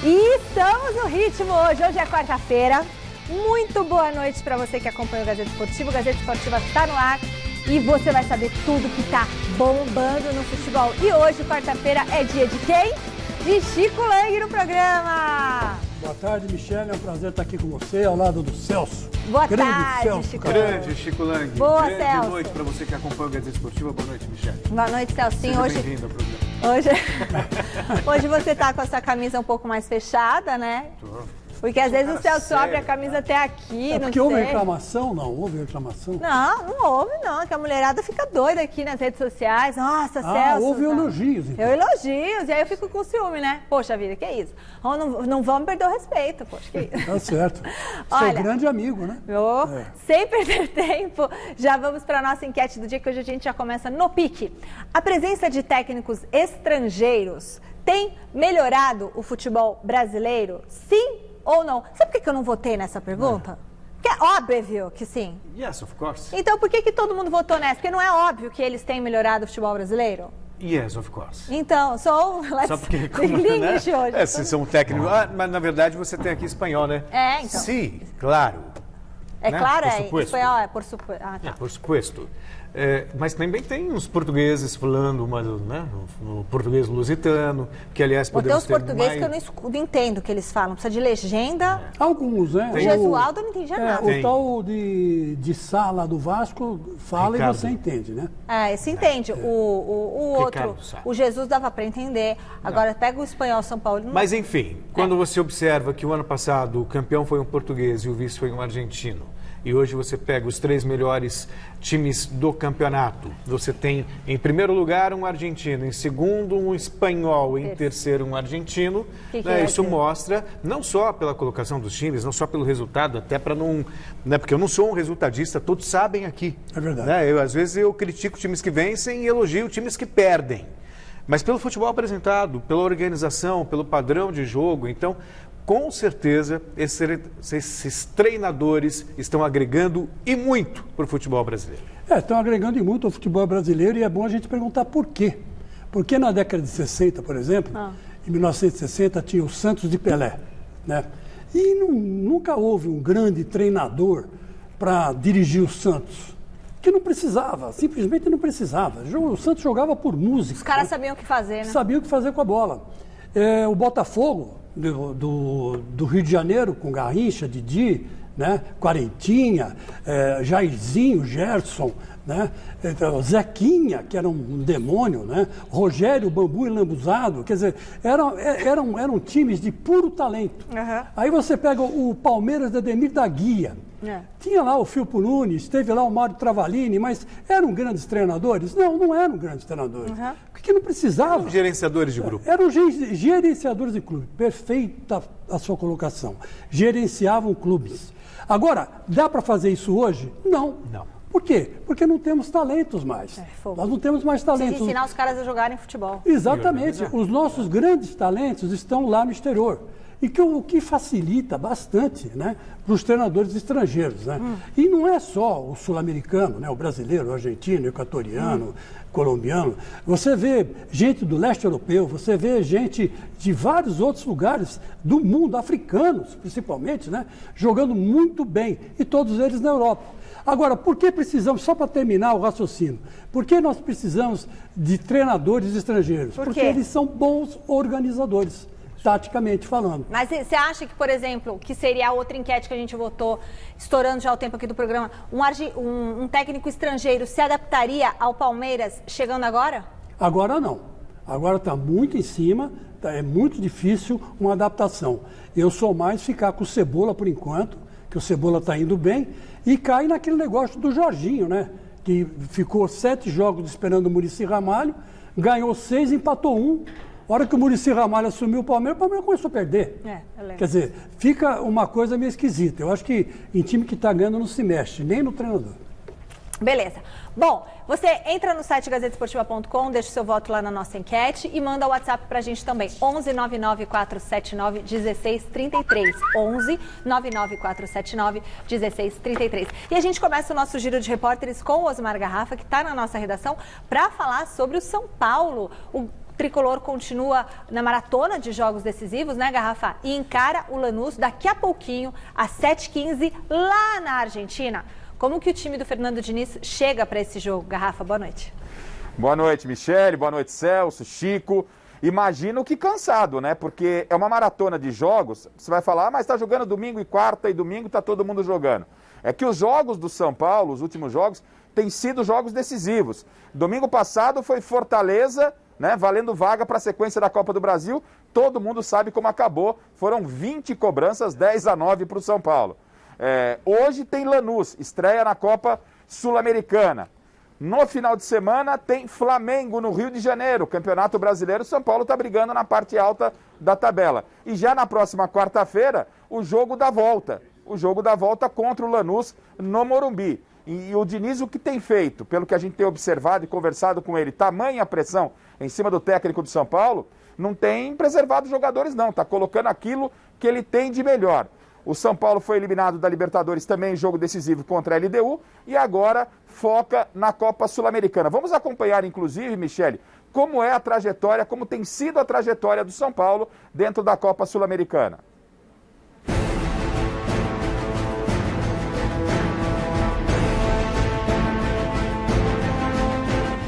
E estamos no ritmo hoje. Hoje é quarta-feira. Muito boa noite para você que acompanha o Gazeta Esportiva. O Gazeta Esportiva está no ar e você vai saber tudo que está bombando no futebol. E hoje, quarta-feira, é dia de quem? De Chico Lang no programa. Boa tarde, Michele. É um prazer estar aqui com você, ao lado do Celso. Boa Grande tarde, Celso, Chico. Grande Chico Lang. Boa, Grande Celso. noite para você que acompanha o Gazeta Esportiva. Boa noite, Michele. Boa noite, Celcinho. Seja bem-vindo ao programa. Hoje você tá com essa camisa um pouco mais fechada, né? Tô. Porque às vezes o Celso sério, abre a camisa até aqui, É não porque sei. houve reclamação? Não, houve reclamação. Não houve não, que a mulherada fica doida aqui nas redes sociais. Nossa, Celso. Houve não. elogios, então. Eu elogios, e aí eu fico com ciúme, né? Poxa vida, que isso? Não vamos perder o respeito, poxa, que isso? Tá certo. Você Olha, é grande amigo, né? Sem perder tempo, já vamos para a nossa enquete do dia, que hoje a gente já começa no pique. A presença de técnicos estrangeiros tem melhorado o futebol brasileiro? Sim ou não? Sabe por que eu não votei nessa pergunta? Porque é óbvio que sim. Yes, of course. Então por que todo mundo votou nessa? Porque não é óbvio que eles têm melhorado o futebol brasileiro? Yes, of course. Então, Só porque, como, né? hoje. Se são técnicos... mas na verdade você tem aqui espanhol, né? É, então. Sim, claro. É né? claro, Por é supuesto. espanhol, é por suposto. Ah, tá. É, por supuesto. Mas também tem uns portugueses falando no português lusitano, que aliás Tem podemos os ter portugueses mais... que eu não entendo o que eles falam. Precisa de legenda. Alguns, né? O Jesualdo eu não entendia nada. O tal de Sala do Vasco fala Ricardo. e você entende, né? Esse entende. O outro, Ricardo Sá. o Jesus dava para entender. Agora pega o espanhol São Paulo. Não... Mas enfim, quando você observa que o ano passado o campeão foi um português e o vice foi um argentino, e hoje você pega os 3 melhores times do campeonato, você tem em primeiro lugar um argentino, em segundo um espanhol, em terceiro um argentino, isso mostra, não só pela colocação dos times, não só pelo resultado, até para não... porque eu não sou um resultadista, todos sabem aqui. É verdade. Às vezes eu critico times que vencem e elogio times que perdem. Mas pelo futebol apresentado, pela organização, pelo padrão de jogo, então... Com certeza, esses treinadores estão agregando e muito para o futebol brasileiro. Estão agregando e muito ao futebol brasileiro e é bom a gente perguntar por quê. Porque na década de 60, por exemplo, em 1960, tinha o Santos de Pelé, né? E nunca houve um grande treinador para dirigir o Santos. Que não precisava, simplesmente não precisava. O Santos jogava por música. Os caras sabiam o que fazer, né? Sabiam o que fazer com a bola. O Botafogo... Do Rio de Janeiro, com Garrincha, Didi, né? Quarentinha, Jairzinho, Gerson, né? Zequinha, que era um demônio, né? Rogério, Bambu e Lambuzado, quer dizer, eram times de puro talento. Uhum. Aí você pega o Palmeiras de Ademir da Guia, tinha lá o Filpo Nunes, teve lá o Mário Travalini, mas eram grandes treinadores? Não eram grandes treinadores. Porque não precisavam. Eram gerenciadores de grupo. Eram gerenciadores de clube. Perfeita a sua colocação. Gerenciavam clubes. Agora, dá para fazer isso hoje? Não. Por quê? Porque não temos talentos mais. Nós não temos mais talentos. Precisa ensinar os caras a jogarem futebol. Exatamente. Os nossos grandes talentos estão lá no exterior. E o que facilita bastante, né, para os treinadores estrangeiros. Né? E não é só o sul-americano, né, o brasileiro, o argentino, o equatoriano, colombiano. Você vê gente do leste europeu, você vê gente de vários outros lugares do mundo, africanos principalmente, né, jogando muito bem, e todos eles na Europa. Agora, por que precisamos, só para terminar o raciocínio, por que nós precisamos de treinadores estrangeiros? Porque eles são bons organizadores. Taticamente falando. Mas você acha que, por exemplo, que seria a outra enquete que a gente votou, estourando já o tempo aqui do programa, um técnico estrangeiro se adaptaria ao Palmeiras chegando agora? Agora não. Agora está muito em cima, é muito difícil uma adaptação. Eu sou mais ficar com o Cebola por enquanto, que o Cebola está indo bem, e cai naquele negócio do Jorginho, né? Que ficou 7 jogos esperando o Muricy Ramalho, ganhou 6, empatou 1. A hora que o Muricy Ramalho assumiu o Palmeiras começou a perder. Quer dizer, fica uma coisa meio esquisita. Eu acho que em time que está ganhando não se mexe, nem no treinador. Beleza. Bom, você entra no site gazetesportiva.com, deixa o seu voto lá na nossa enquete e manda o WhatsApp pra gente também. 11 99 479 1633. 11 99 479 1633. E a gente começa o nosso giro de repórteres com o Osmar Garrafa, que está na nossa redação, para falar sobre o São Paulo. Tricolor continua na maratona de jogos decisivos, né, Garrafa? E encara o Lanús daqui a pouquinho, às 7h15, lá na Argentina. Como que o time do Fernando Diniz chega para esse jogo? Garrafa, boa noite. Boa noite, Michele. Boa noite, Celso, Chico. Imagino que cansado, né? Porque é uma maratona de jogos. Você vai falar, mas está jogando domingo e quarta e domingo está todo mundo jogando. É que os jogos do São Paulo, os últimos jogos, têm sido jogos decisivos. Domingo passado foi Fortaleza, né, valendo vaga para a sequência da Copa do Brasil. Todo mundo sabe como acabou. Foram 20 cobranças, 10-9 para o São Paulo. Hoje tem Lanús, estreia na Copa Sul-Americana. No final de semana tem Flamengo no Rio de Janeiro, Campeonato Brasileiro. São Paulo está brigando na parte alta da tabela. E já na próxima quarta-feira, o jogo da volta. O jogo da volta contra o Lanús no Morumbi. E o Diniz, o que tem feito, pelo que a gente tem observado e conversado com ele, tamanha pressão em cima do técnico do São Paulo, não tem preservado os jogadores não, está colocando aquilo que ele tem de melhor. O São Paulo foi eliminado da Libertadores também em jogo decisivo contra a LDU e agora foca na Copa Sul-Americana. Vamos acompanhar, inclusive, Michele, como é a trajetória, como tem sido a trajetória do São Paulo dentro da Copa Sul-Americana.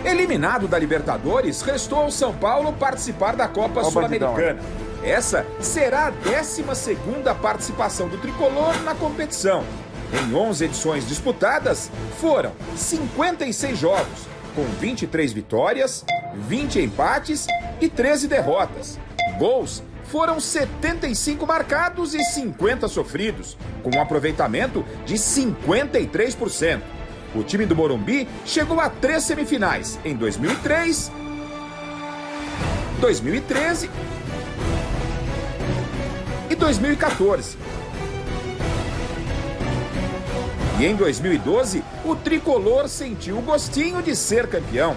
Eliminado da Libertadores, restou ao São Paulo participar da Copa Sul-Americana. Essa será a 12ª participação do Tricolor na competição. Em 11 edições disputadas, foram 56 jogos, com 23 vitórias, 20 empates e 13 derrotas. Gols foram 75 marcados e 50 sofridos, com um aproveitamento de 53%. O time do Morumbi chegou a 3 semifinais em 2003, 2013 e 2014. E em 2012, o Tricolor sentiu o gostinho de ser campeão.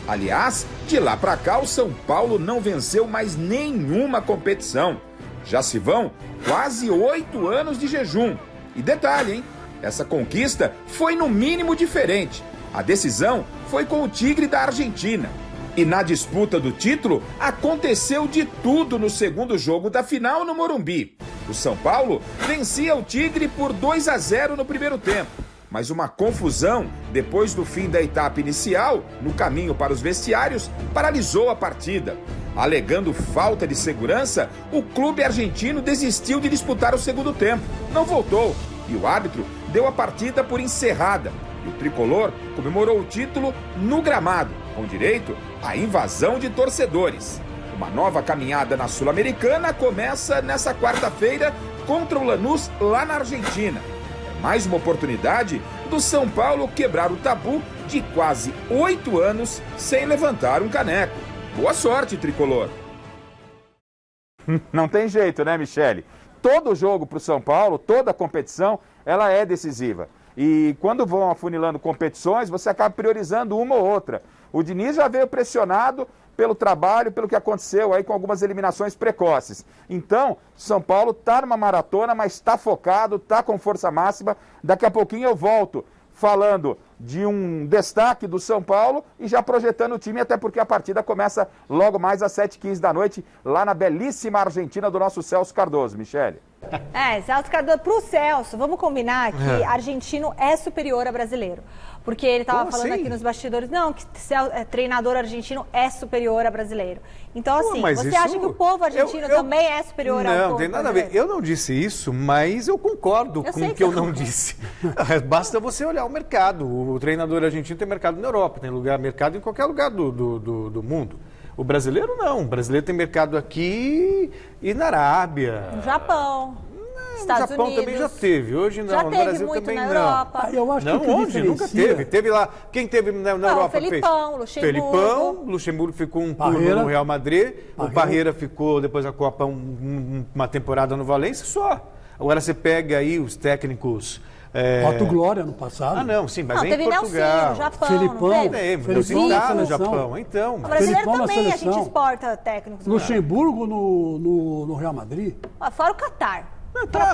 Aliás, de lá pra cá, o São Paulo não venceu mais nenhuma competição. Já se vão quase 8 anos de jejum. E detalhe, hein? Essa conquista foi no mínimo diferente. A decisão foi com o Tigre da Argentina. E na disputa do título, aconteceu de tudo no segundo jogo da final no Morumbi. O São Paulo vencia o Tigre por 2-0 no primeiro tempo. Mas uma confusão, depois do fim da etapa inicial, no caminho para os vestiários, paralisou a partida. Alegando falta de segurança, o clube argentino desistiu de disputar o segundo tempo. Não voltou. E o árbitro deu a partida por encerrada. E o Tricolor comemorou o título no gramado, com direito à invasão de torcedores. Uma nova caminhada na Sul-Americana começa nessa quarta-feira contra o Lanús lá na Argentina. É mais uma oportunidade do São Paulo quebrar o tabu de quase 8 anos sem levantar um caneco. Boa sorte, Tricolor! Não tem jeito, né, Michele? Todo jogo para o São Paulo, toda competição, ela é decisiva. E quando vão afunilando competições, você acaba priorizando uma ou outra. O Diniz já veio pressionado pelo trabalho, pelo que aconteceu aí com algumas eliminações precoces. Então, São Paulo está numa maratona, mas está focado, está com força máxima. Daqui a pouquinho eu volto falando de um destaque do São Paulo e já projetando o time, até porque a partida começa logo mais às 7h15 da noite, lá na belíssima Argentina do nosso Celso Cardoso. Michele. Celso Cardoso, pro Celso, vamos combinar que argentino é superior a brasileiro. Porque ele estava falando aqui nos bastidores, não, que treinador argentino é superior a brasileiro. Então, assim, você acha que o povo argentino também é superior ao povo brasileiro? Não, tem nada a ver. Eu não disse isso, mas eu concordo com o que eu não disse. Basta você olhar o mercado. O treinador argentino tem mercado na Europa, tem mercado em qualquer lugar do mundo. O brasileiro não. O brasileiro tem mercado aqui e na Arábia. No Japão. Estados Unidos. O Japão também já teve, hoje não. Já no teve Brasil muito também na não. Europa. Eu acho não, que onde? Nunca teve. Teve lá. Quem teve na Europa? Felipão, Luxemburgo. Felipão, Luxemburgo ficou um turno no Real Madrid. O Parreira ficou depois da Copa uma temporada no Valência só. Agora você pega aí os técnicos. Otto Glória no passado. Ah, não, sim, mas não, em Portugal. Nelsinho, Japão, Felipão tá no Japão, então. O brasileiro também a gente exporta técnicos. Luxemburgo no Real Madrid. Fora o Catar.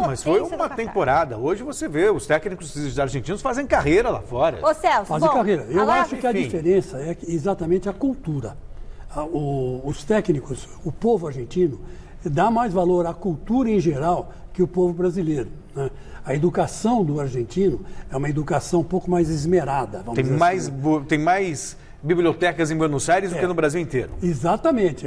Mas foi uma temporada. Hoje você vê, os técnicos argentinos fazem carreira lá fora. Ô, Celso, fazem carreira. Eu acho que a diferença é exatamente a cultura. os técnicos, o povo argentino, dá mais valor à cultura em geral que o povo brasileiro, né? A educação do argentino é uma educação um pouco mais esmerada. Tem mais bibliotecas em Buenos Aires do que no Brasil inteiro. Exatamente.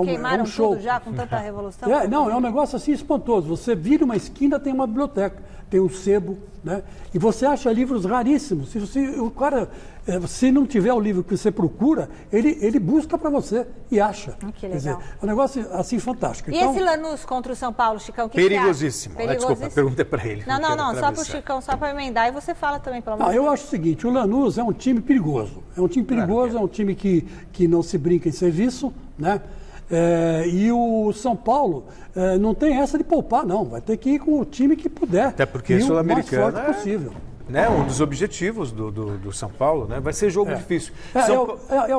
Queimaram um show. tudo já com tanta revolução? Não, é um negócio assim espantoso. Você vira uma esquina, tem uma biblioteca, tem um sebo, né? E você acha livros raríssimos. Se não tiver o livro que você procura, ele busca para você e acha. Que legal. Quer dizer, é um negócio assim fantástico. E esse Lanús contra o São Paulo, Chicão? Perigosíssimo. Perigosíssimo. Desculpa, pergunta para ele. Não, só para o Chicão, só para emendar e você fala também, pelo amor de Deus. Eu acho o seguinte, o Lanús é um time perigoso. É um time perigoso, é um time que não se brinca em serviço, né? E o São Paulo não tem essa de poupar, não. Vai ter que ir com o time que puder. Até porque é sul-americano o mais forte possível. Né, um dos objetivos do São Paulo, né? Vai ser jogo difícil.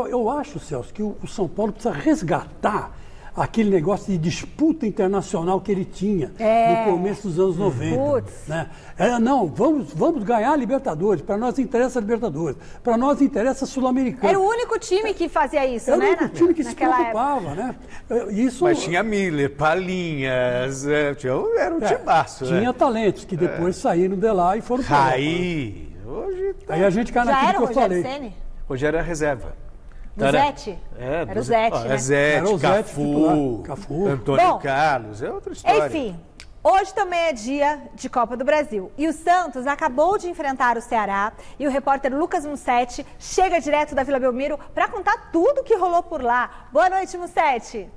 Eu acho, Celso, que o São Paulo precisa resgatar aquele negócio de disputa internacional que ele tinha no começo dos anos 90. Né? Vamos ganhar a Libertadores. Para nós interessa a Libertadores. Para nós interessa a Sul-Americana. Era o único time que fazia isso, né? Era o único time que se preocupava, né? Mas tinha Miller, Palinhas, era um timaço. Tinha talentos que depois saíram de lá e foram para lá. Hoje Aí a gente cai naquilo que eu falei. Ceni? Rogério era reserva. Do Zete? Era o Zete, né? Zete, Cafu, Antônio Carlos, é outra história. Enfim, hoje também é dia de Copa do Brasil. E o Santos acabou de enfrentar o Ceará e o repórter Lucas Mussetti chega direto da Vila Belmiro para contar tudo o que rolou por lá. Boa noite, Mussetti.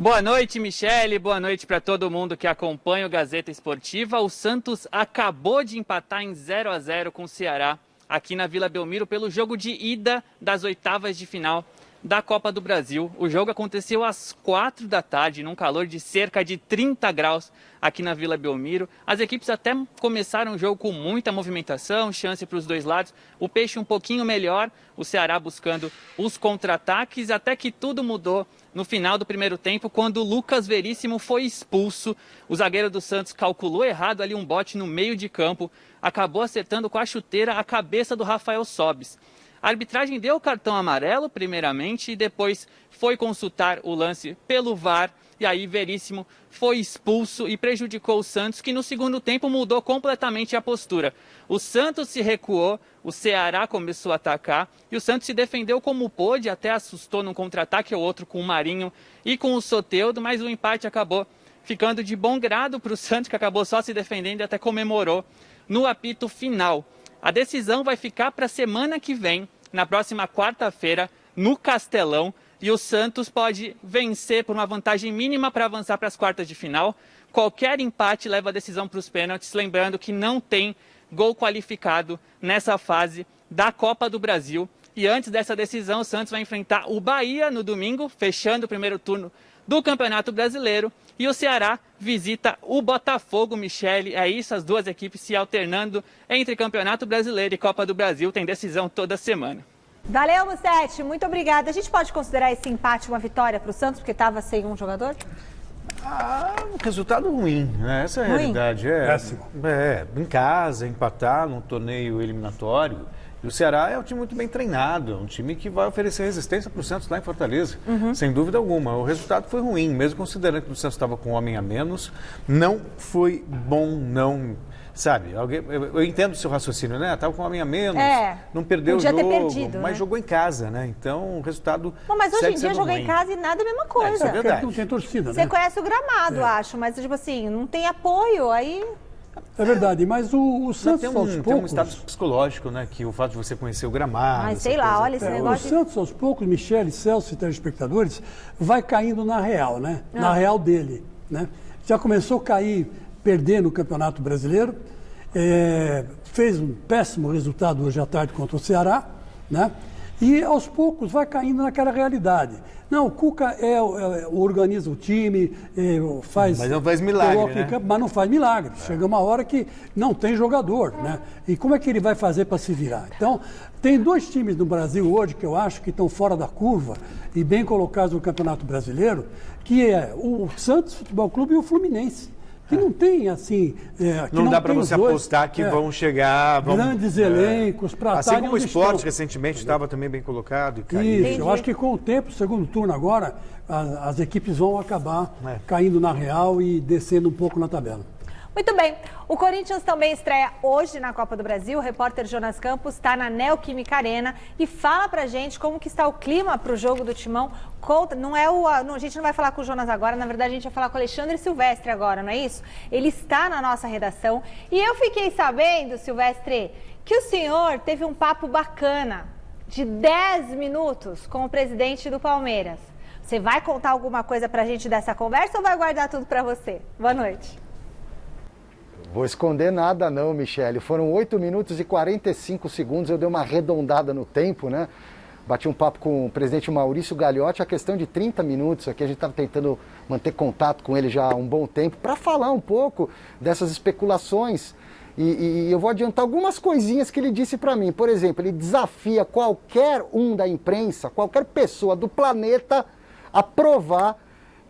Boa noite, Michele. Boa noite para todo mundo que acompanha o Gazeta Esportiva. O Santos acabou de empatar em 0-0 com o Ceará aqui na Vila Belmiro pelo jogo de ida das oitavas de final da Copa do Brasil. O jogo aconteceu às 4 da tarde, num calor de cerca de 30 graus aqui na Vila Belmiro. As equipes até começaram o jogo com muita movimentação, chance para os dois lados. O Peixe um pouquinho melhor, o Ceará buscando os contra-ataques, até que tudo mudou no final do primeiro tempo, quando o Lucas Veríssimo foi expulso. O zagueiro do Santos calculou errado ali um bote no meio de campo, acabou acertando com a chuteira a cabeça do Rafael Sobis. A arbitragem deu o cartão amarelo, primeiramente, e depois foi consultar o lance pelo VAR. E aí Veríssimo foi expulso e prejudicou o Santos, que no segundo tempo mudou completamente a postura. O Santos se recuou, o Ceará começou a atacar e o Santos se defendeu como pôde, até assustou num contra-ataque ou outro com o Marinho e com o Soteldo, mas o empate acabou ficando de bom grado para o Santos, que acabou só se defendendo e até comemorou no apito final. A decisão vai ficar para a semana que vem, na próxima quarta-feira, no Castelão. E o Santos pode vencer por uma vantagem mínima para avançar para as quartas de final. Qualquer empate leva a decisão para os pênaltis, lembrando que não tem gol qualificado nessa fase da Copa do Brasil. E antes dessa decisão, o Santos vai enfrentar o Bahia no domingo, fechando o primeiro turno do Campeonato Brasileiro. E o Ceará visita o Botafogo, Michele. É isso, as duas equipes se alternando entre Campeonato Brasileiro e Copa do Brasil. Tem decisão toda semana. Valeu, Mussetti. Muito obrigada. A gente pode considerar esse empate uma vitória para o Santos, porque estava sem um jogador? Um resultado ruim, né? Essa é a realidade. Péssimo. Em casa, empatar num torneio eliminatório. E o Ceará é um time muito bem treinado, é um time que vai oferecer resistência para o Santos lá em Fortaleza, sem dúvida alguma. O resultado foi ruim, mesmo considerando que o Santos estava com um homem a menos. Não foi bom, não... Sabe, eu entendo o seu raciocínio, né? Estava com um homem a menos, não perdeu o jogo, perdido, mas né? jogou em casa, né? Então o resultado. Mas hoje em dia jogar em casa e nada é a mesma coisa. Isso é verdade. Não tem torcida, Você né? conhece o gramado, acho, mas tipo assim, não tem apoio, aí... É verdade, mas o Santos aos poucos... Tem um estado psicológico, né? Que o fato de você conhecer o gramado... Mas sei lá, olha esse negócio... O Santos aos poucos, Michele, Celso e telespectadores, vai caindo na real, né? Na real dele, né? Já começou a cair, perder no Campeonato Brasileiro, fez um péssimo resultado hoje à tarde contra o Ceará, né? E aos poucos vai caindo naquela realidade. Não, o Cuca organiza o time, faz... Mas não faz milagre, né? Campo, mas não faz milagre. Chega uma hora que não tem jogador, né? E como é que ele vai fazer para se virar? Então, tem dois times no Brasil hoje que eu acho que estão fora da curva e bem colocados no Campeonato Brasileiro, que é o Santos Futebol Clube e o Fluminense. que não tem, assim... que não dá para tem você os dois, apostar que vão chegar... grandes elencos para assim como o esporte recentemente estava também bem colocado. E caiu. Isso, eu acho que com o tempo, segundo turno agora, as equipes vão acabar caindo na real e descendo um pouco na tabela. Muito bem. O Corinthians também estreia hoje na Copa do Brasil. O repórter Jonas Campos está na Neoquímica Arena e fala pra gente como que está o clima para o jogo do Timão. A gente não vai falar com o Jonas agora, na verdade a gente vai falar com o Alexandre Silvestre agora, não é isso? Ele está na nossa redação e eu fiquei sabendo, Silvestre, que o senhor teve um papo bacana de 10 minutos com o presidente do Palmeiras. Você vai contar alguma coisa pra gente dessa conversa ou vai guardar tudo pra você? Boa noite. Vou esconder nada não, Michele. Foram 8 minutos e 45 segundos, eu dei uma arredondada no tempo, né? Bati um papo com o presidente Maurício Gagliotti, a questão de 30 minutos aqui, a gente estava tentando manter contato com ele já há um bom tempo, para falar um pouco dessas especulações. E eu vou adiantar algumas coisinhas que ele disse para mim. Por exemplo, ele desafia qualquer um da imprensa, qualquer pessoa do planeta a provar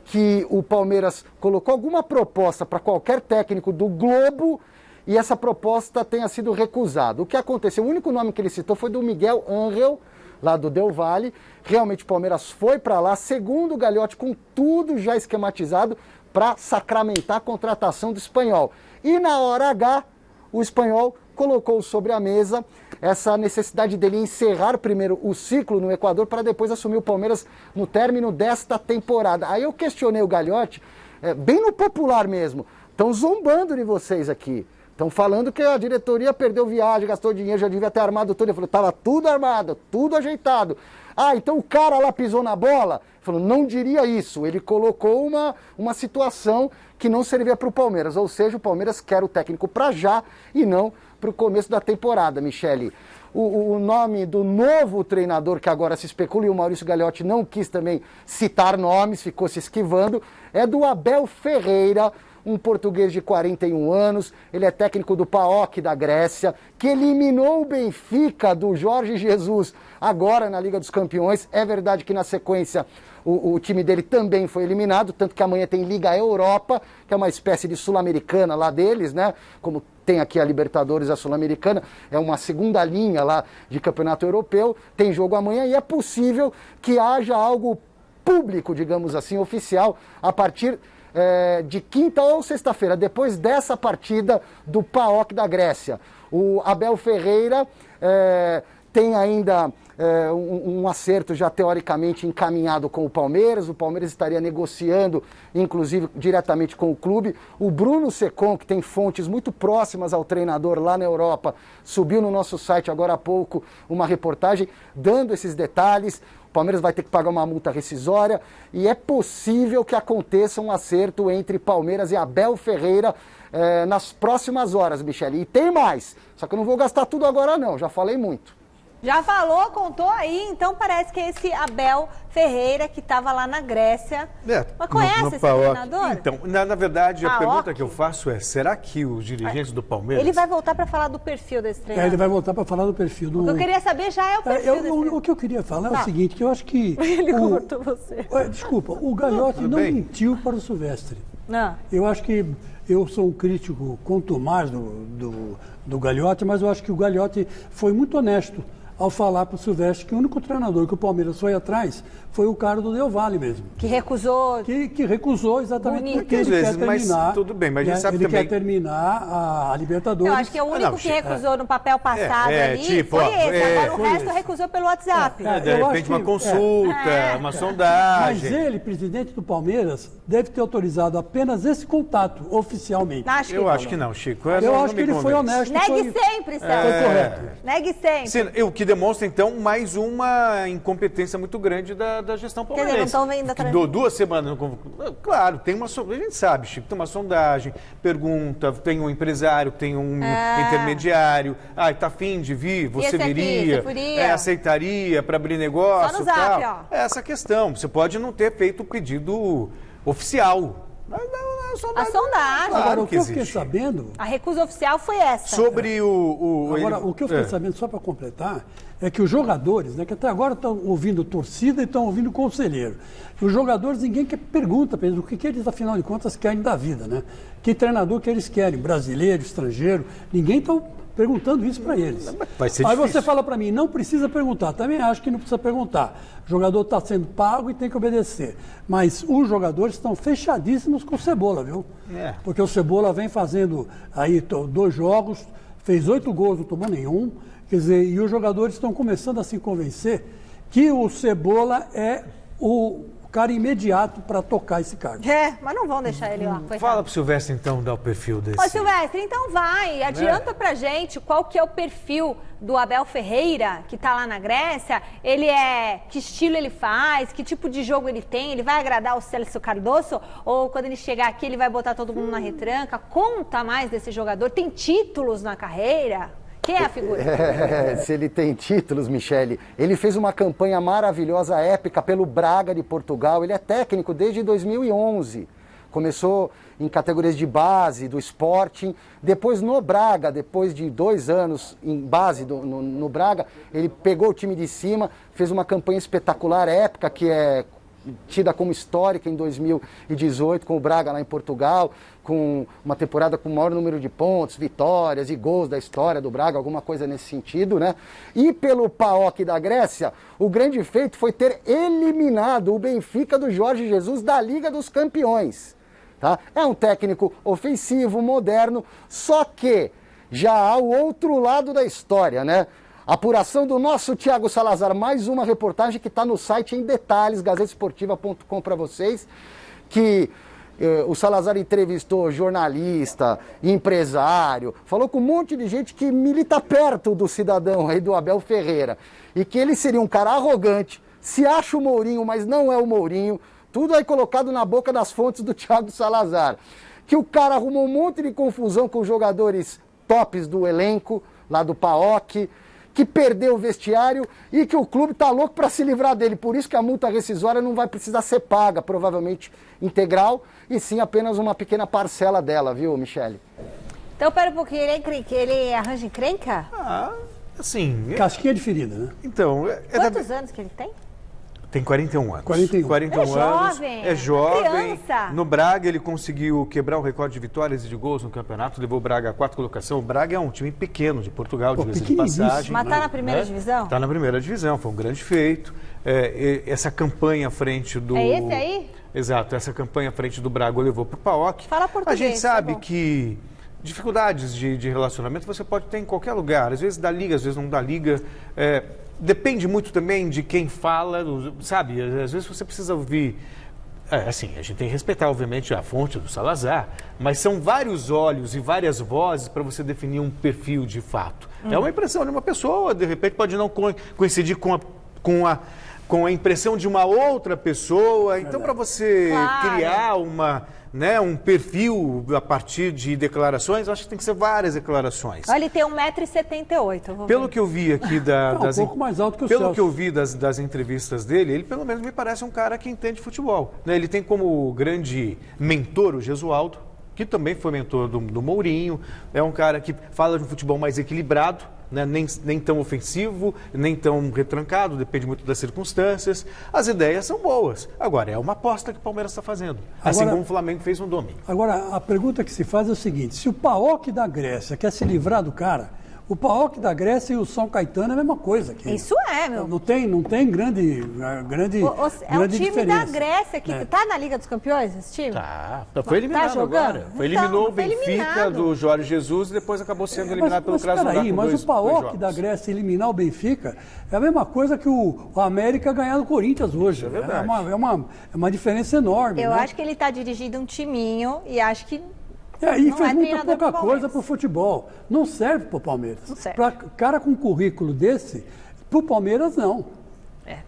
que o Palmeiras colocou alguma proposta para qualquer técnico do globo e essa proposta tenha sido recusada. O que aconteceu? O único nome que ele citou foi do Miguel Ángel, lá do Del Valle. Realmente o Palmeiras foi para lá, segundo o Gagliotti, com tudo já esquematizado para sacramentar a contratação do Espanhol. E na hora H, o Espanhol colocou sobre a mesa essa necessidade dele encerrar primeiro o ciclo no Equador para depois assumir o Palmeiras no término desta temporada. Aí eu questionei o Gagliotti, bem no popular mesmo, estão zombando de vocês aqui. Estão falando que a diretoria perdeu viagem, gastou dinheiro, já devia ter armado tudo. Ele falou, estava tudo armado, tudo ajeitado. Ah, então o cara lá pisou na bola? Ele falou, não diria isso. Ele colocou uma situação que não servia para o Palmeiras. Ou seja, o Palmeiras quer o técnico para já e não para o começo da temporada, Michele. O nome do novo treinador que agora se especula, e o Maurício Gagliotti não quis também citar nomes, ficou se esquivando, é do Abel Ferreira, um português de 41 anos, ele é técnico do PAOK da Grécia, que eliminou o Benfica do Jorge Jesus agora na Liga dos Campeões. É verdade que na sequência o time dele também foi eliminado, tanto que amanhã tem Liga Europa, que é uma espécie de Sul-Americana lá deles, né? Como tem aqui a Libertadores, a Sul-Americana, é uma segunda linha lá de campeonato europeu, tem jogo amanhã e é possível que haja algo público, digamos assim, oficial, a partir de quinta ou sexta-feira, depois dessa partida do PAOK da Grécia. O Abel Ferreira tem ainda um acerto já teoricamente encaminhado com o Palmeiras estaria negociando, inclusive, diretamente com o clube. O Bruno Secon, que tem fontes muito próximas ao treinador lá na Europa, subiu no nosso site agora há pouco uma reportagem dando esses detalhes. O Palmeiras vai ter que pagar uma multa rescisória e é possível que aconteça um acerto entre Palmeiras e Abel Ferreira nas próximas horas, Michele. E tem mais, só que eu não vou gastar tudo agora não, já falei muito. Já falou, contou aí, então parece que esse Abel Ferreira que estava lá na Grécia. Mas conhece esse treinador? Então, na verdade, a pergunta que eu faço é, será que os dirigentes do Palmeiras... Ele vai voltar para falar do perfil desse treinador. Ele vai voltar para falar do perfil do... O que eu queria saber já é o perfil desse treinador. O que eu queria falar é o seguinte, que eu acho que... Ele cortou você. Desculpa, o Gagliotti não mentiu para o Silvestre. Não. Eu acho que eu sou um crítico contumaz do Gagliotti, mas eu acho que o Gagliotti foi muito honesto ao falar para o Silvestre que o único treinador que o Palmeiras foi atrás foi o cara do Del Valle mesmo. Que recusou. Que recusou exatamente porque ele quer terminar. Mas tudo bem, mas a gente sabe ele também... quer terminar a Libertadores. Eu acho que o único que recusou no papel passado ali foi esse. Agora o resto recusou pelo WhatsApp. De repente uma consulta, uma sondagem. Mas ele, presidente do Palmeiras, deve ter autorizado apenas esse contato oficialmente. Eu acho que não, Chico. Eu acho que ele foi honesto. Negue sempre, Celso. Foi correto. Negue sempre. O que demonstra, então, mais uma incompetência muito grande da gestão palmeirense. Quer dizer, não estão vendo atrás. 2 semanas. Claro, tem a gente sabe, Chico, tem uma sondagem, pergunta, tem um empresário, tem um intermediário. Tá afim de vir, você viria, aceitaria para abrir negócio. Só no Zap, tal. É essa questão. Você pode não ter feito o pedido oficial. Mas a sondagem. Agora, o que eu fiquei sabendo... A recusa oficial foi essa. Sobre Agora, o que eu fiquei sabendo, só para completar, é que os jogadores, né, que até agora estão ouvindo torcida e estão ouvindo conselheiro. E os jogadores, ninguém pergunta para eles o que eles, afinal de contas, querem da vida, né? Que treinador que eles querem, brasileiro, estrangeiro, ninguém está perguntando isso para eles. Vai ser Aí difícil. você fala para mim, não precisa perguntar. Também acho que não precisa perguntar. O jogador está sendo pago e tem que obedecer. Mas os jogadores estão fechadíssimos com o Cebola, viu? É. Porque o Cebola vem fazendo aí 2 jogos, fez 8 gols, não tomou nenhum. Quer dizer, e os jogadores estão começando a se convencer que o Cebola é o cara imediato para tocar esse cargo. Mas não vão deixar ele lá. Coitado. Fala pro Silvestre, então, dar o perfil desse. Ô, Silvestre, então adianta pra gente qual que é o perfil do Abel Ferreira, que tá lá na Grécia. Que estilo ele faz, que tipo de jogo ele tem, ele vai agradar o Celso Cardoso, ou quando ele chegar aqui ele vai botar todo mundo na retranca? Conta mais desse jogador, tem títulos na carreira? Quem é a figura? Se ele tem títulos, Michele, ele fez uma campanha maravilhosa, épica, pelo Braga de Portugal. Ele é técnico desde 2011. Começou em categorias de base do Sporting. Depois no Braga, depois de 2 anos em base no Braga, ele pegou o time de cima, fez uma campanha espetacular, épica, que é tida como histórica em 2018, com o Braga lá em Portugal, com uma temporada com o maior número de pontos, vitórias e gols da história do Braga, alguma coisa nesse sentido, né? E pelo PAOK da Grécia, o grande feito foi ter eliminado o Benfica do Jorge Jesus da Liga dos Campeões. Tá? É um técnico ofensivo, moderno, só que já há o outro lado da história, né? Apuração do nosso Thiago Salazar, mais uma reportagem que está no site em detalhes, gazetesportiva.com para vocês, que o Salazar entrevistou jornalista, empresário, falou com um monte de gente que milita perto do cidadão aí, do Abel Ferreira, e que ele seria um cara arrogante, se acha o Mourinho, mas não é o Mourinho, tudo aí colocado na boca das fontes do Thiago Salazar, que o cara arrumou um monte de confusão com os jogadores tops do elenco, lá do PAOK, que perdeu o vestiário e que o clube está louco para se livrar dele. Por isso que a multa rescisória não vai precisar ser paga, provavelmente integral, e sim apenas uma pequena parcela dela, viu, Michele? Então, pera um pouquinho, ele arranja encrenca? Assim... Casquinha de ferida, né? Então... Quantos anos que ele tem? Tem 41 anos. 41. 41 É anos. jovem. É jovem. Criança. No Braga ele conseguiu quebrar o recorde de vitórias e de gols no campeonato, levou o Braga à 4ª colocação. O Braga é um time pequeno de Portugal, diga-se de passagem. Mas tá na primeira divisão? Tá na primeira divisão, foi um grande feito. Essa campanha à frente do... É esse aí? Exato, essa campanha à frente do Braga levou para o PAOK. Fala português. A gente sabe tá que dificuldades de relacionamento você pode ter em qualquer lugar. Às vezes dá liga, às vezes não dá liga. Depende muito também de quem fala, sabe? Às vezes você precisa ouvir... assim, a gente tem que respeitar, obviamente, a fonte do Salazar, mas são vários olhos e várias vozes para você definir um perfil de fato. É uma impressão de uma pessoa, de repente pode não coincidir com a impressão de uma outra pessoa. Então, para você criar um perfil a partir de declarações, eu acho que tem que ser várias declarações. Olha, ele tem 1,78 m. Pelo que eu vi aqui um pouco mais alto que o Pelo Celso. que eu vi das entrevistas dele, ele pelo menos me parece um cara que entende futebol. Né? Ele tem como grande mentor o Gesualdo, que também foi mentor do Mourinho. É um cara que fala de um futebol mais equilibrado, né? nem tão ofensivo, nem tão retrancado, depende muito das circunstâncias. As ideias são boas. Agora, é uma aposta que o Palmeiras está fazendo, assim como o Flamengo fez no domingo. Agora, a pergunta que se faz é o seguinte, se o PAOK da Grécia quer se livrar do cara, o PAOK da Grécia e o São Caetano é a mesma coisa. Isso é, meu. Não tem grande é o time diferença. da Grécia que tá na Liga dos Campeões, esse time? Foi eliminado jogando? agora. Eliminou o foi Benfica eliminado. do Jorge Jesus e depois acabou sendo eliminado pelo Krasnodar. Mas o PAOK da Grécia eliminar o Benfica é a mesma coisa que o América ganhar no Corinthians hoje. É verdade. É uma diferença enorme. Eu né? acho que ele está dirigindo um timinho e acho que... E fez muita treinador pouca pro coisa para o futebol. Não serve para o Palmeiras. Não serve. Para cara com um currículo desse, para o Palmeiras, não.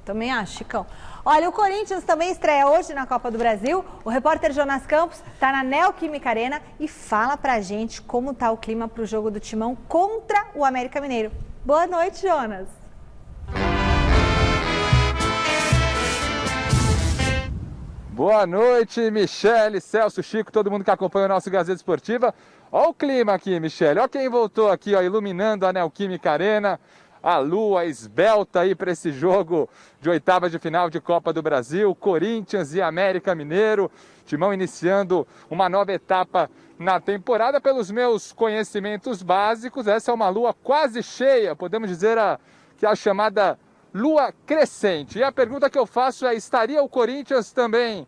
Também acho, Chicão. Olha, o Corinthians também estreia hoje na Copa do Brasil. O repórter Jonas Campos está na Neoquímica Arena e fala pra gente como tá o clima para o jogo do Timão contra o América Mineiro. Boa noite, Jonas. Boa noite, Michele, Celso, Chico, todo mundo que acompanha o nosso Gazeta Esportiva. Olha o clima aqui, Michele. Olha quem voltou aqui, ó, iluminando a Neoquímica Arena. a lua esbelta aí para esse jogo de oitavas de final de Copa do Brasil, Corinthians e América Mineiro. Timão iniciando uma nova etapa na temporada. Pelos meus conhecimentos básicos, essa é uma lua quase cheia, podemos dizer que é a chamada lua crescente. E a pergunta que eu faço é, estaria o Corinthians também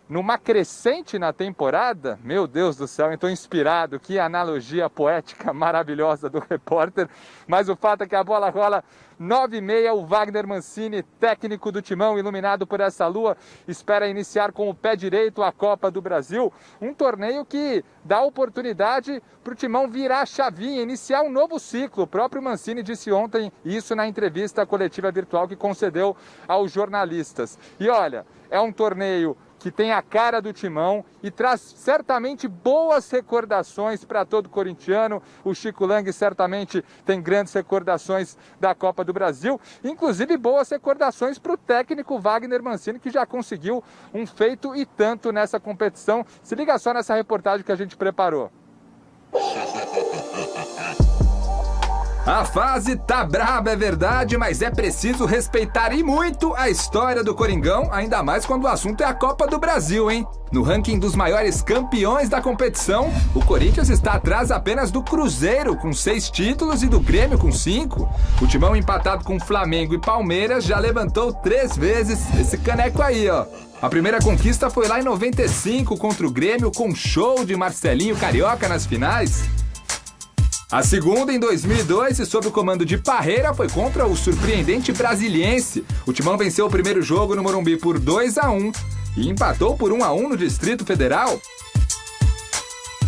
numa crescente na temporada? Meu Deus do céu, estou inspirado, que analogia poética maravilhosa do repórter. Mas o fato é que a bola rola 9h30, o Wagner Mancini, técnico do Timão, iluminado por essa lua, espera iniciar com o pé direito a Copa do Brasil, um torneio que dá oportunidade para o Timão virar a chavinha, iniciar um novo ciclo. O próprio Mancini disse ontem isso na entrevista coletiva virtual que concedeu aos jornalistas. E olha, é um torneio que tem a cara do Timão e traz certamente boas recordações para todo corintiano. O Chico Lang certamente tem grandes recordações da Copa do Brasil, inclusive boas recordações para o técnico Wagner Mancini, que já conseguiu um feito e tanto nessa competição. Se liga só nessa reportagem que a gente preparou. A fase tá braba, é verdade, mas é preciso respeitar e muito a história do Coringão, ainda mais quando o assunto é a Copa do Brasil, hein? No ranking dos maiores campeões da competição, o Corinthians está atrás apenas do Cruzeiro, com 6 títulos, e do Grêmio, com 5. O Timão, empatado com Flamengo e Palmeiras, já levantou 3 vezes esse caneco aí, ó. A primeira conquista foi lá em 95 contra o Grêmio, com show de Marcelinho Carioca nas finais. A segunda, em 2002, e sob o comando de Parreira, foi contra o surpreendente Brasiliense. O Timão venceu o primeiro jogo no Morumbi por 2-1 e empatou por 1-1 no Distrito Federal.